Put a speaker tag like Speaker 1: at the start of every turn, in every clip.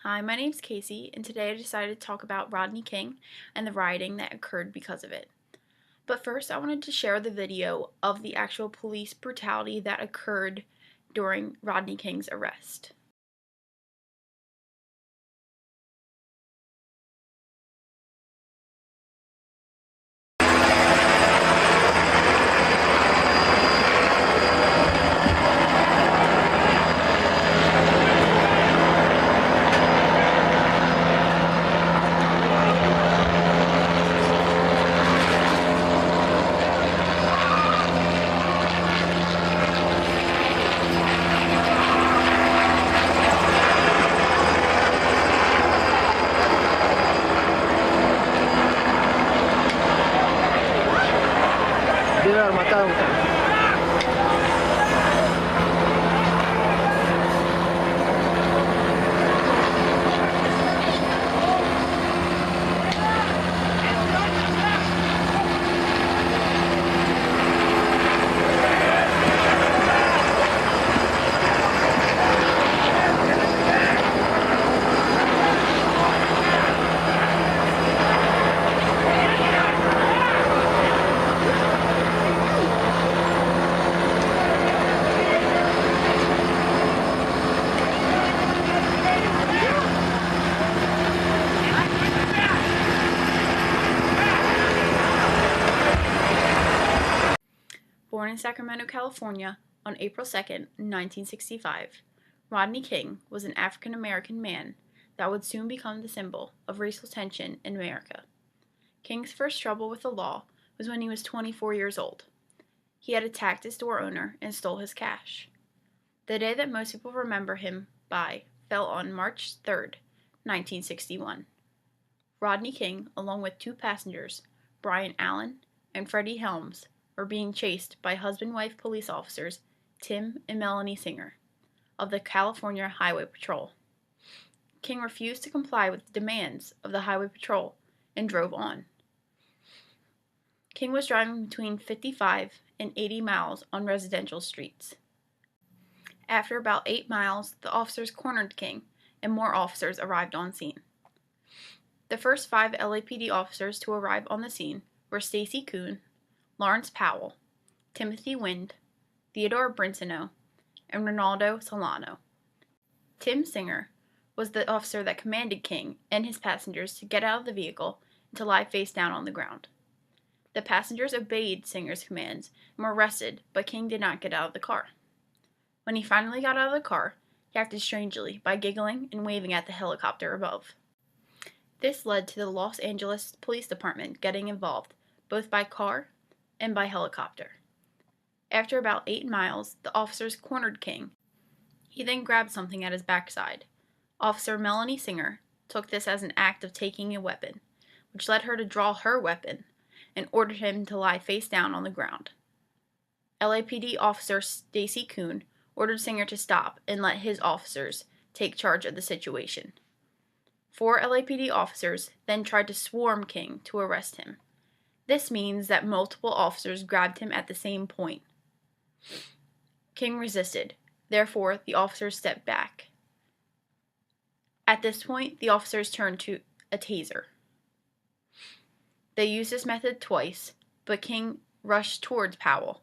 Speaker 1: Hi, my name's Casey, and today I decided to talk about Rodney King and the rioting that occurred because of it. But first, I wanted to share the video of the actual police brutality that occurred during Rodney King's arrest.
Speaker 2: Debe haber matado.
Speaker 1: Born in Sacramento, California on April 2nd, 1965, Rodney King was an African American man that would soon become the symbol of racial tension in America. King's first trouble with the law was when he was 24 years old. He had attacked a store owner and stole his cash. The day that most people remember him by fell on March 3rd, 1961. Rodney King, along with two passengers, Brian Allen and Freddie Helms, were being chased by husband-wife police officers Tim and Melanie Singer of the California Highway Patrol. King refused to comply with the demands of the Highway Patrol and drove on. King was driving between 55 and 80 miles on residential streets. After about 8 miles, the officers cornered King, and more officers arrived on scene. The first 5 LAPD officers to arrive on the scene were Stacy Kuhn, Lawrence Powell, Timothy Wind, Theodore Brinceno, and Ronaldo Solano. Tim Singer was the officer that commanded King and his passengers to get out of the vehicle and to lie face down on the ground. The passengers obeyed Singer's commands and were arrested, but King did not get out of the car. When he finally got out of the car, he acted strangely by giggling and waving at the helicopter above. This led to the Los Angeles Police Department getting involved, both by car and by helicopter. After about 8 miles, the officers cornered King. He then grabbed something at his backside. Officer Melanie Singer took this as an act of taking a weapon, which led her to draw her weapon and ordered him to lie face down on the ground. LAPD officer Stacy Kuhn ordered Singer to stop and let his officers take charge of the situation. 4 LAPD officers then tried to swarm King to arrest him. This means that multiple officers grabbed him at the same point. King resisted. Therefore, the officers stepped back. At this point, the officers turned to a taser. They used this method twice, but King rushed towards Powell,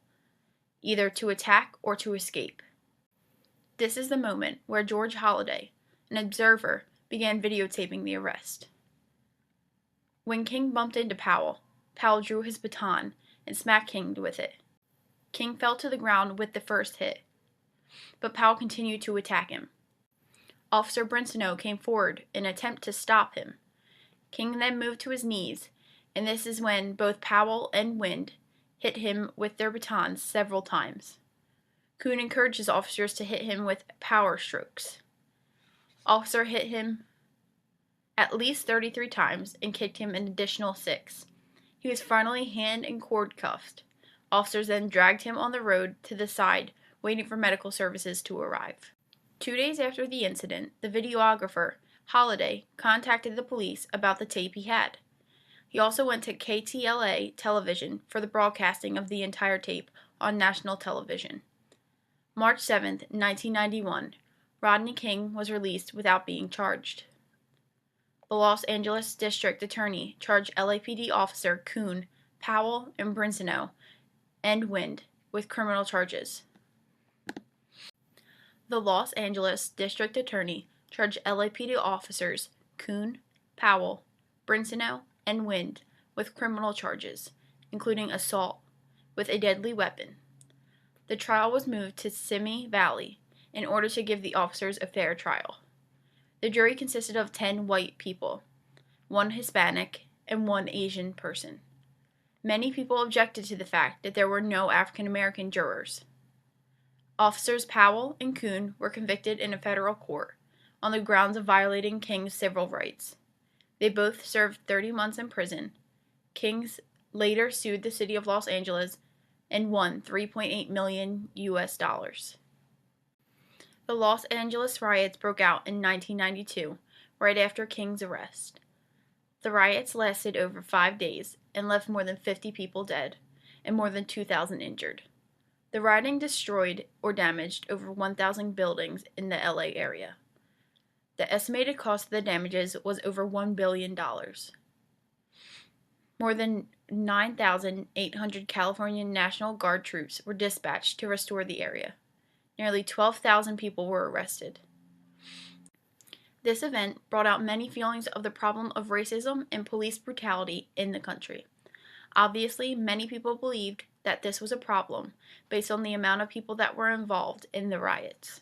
Speaker 1: either to attack or to escape. This is the moment where George Holliday, an observer, began videotaping the arrest. When King bumped into Powell, Powell drew his baton and smacked King with it. King fell to the ground with the first hit, but Powell continued to attack him. Officer Brinceno came forward in an attempt to stop him. King then moved to his knees, and this is when both Powell and Wind hit him with their batons several times. Kuhn encouraged his officers to hit him with power strokes. Officer hit him at least 33 times and kicked him an additional 6. He was finally hand and cord cuffed. Officers then dragged him on the road to the side, waiting for medical services to arrive. 2 days after the incident, the videographer, Holliday, contacted the police about the tape he had. He also went to KTLA television for the broadcasting of the entire tape on national television. March 7, 1991, Rodney King was released without being charged. The Los Angeles District Attorney charged LAPD officer Kuhn, Powell, and Brinsenow and Wind with criminal charges. The Los Angeles District Attorney charged LAPD officers Kuhn, Powell, Brinsenow, and Wind with criminal charges, including assault with a deadly weapon. The trial was moved to Simi Valley in order to give the officers a fair trial. The jury consisted of 10 white people, 1 Hispanic, and 1 Asian person. Many people objected to the fact that there were no African American jurors. Officers Powell and Kuhn were convicted in a federal court on the grounds of violating King's civil rights. They both served 30 months in prison. King later sued the city of Los Angeles and won $3.8 million. The Los Angeles riots broke out in 1992, right after King's arrest. The riots lasted over 5 days and left more than 50 people dead and more than 2,000 injured. The rioting destroyed or damaged over 1,000 buildings in the LA area. The estimated cost of the damages was over $1 billion. More than 9,800 California National Guard troops were dispatched to restore the area. Nearly 12,000 people were arrested. This event brought out many feelings of the problem of racism and police brutality in the country. Obviously, many people believed that this was a problem based on the amount of people that were involved in the riots.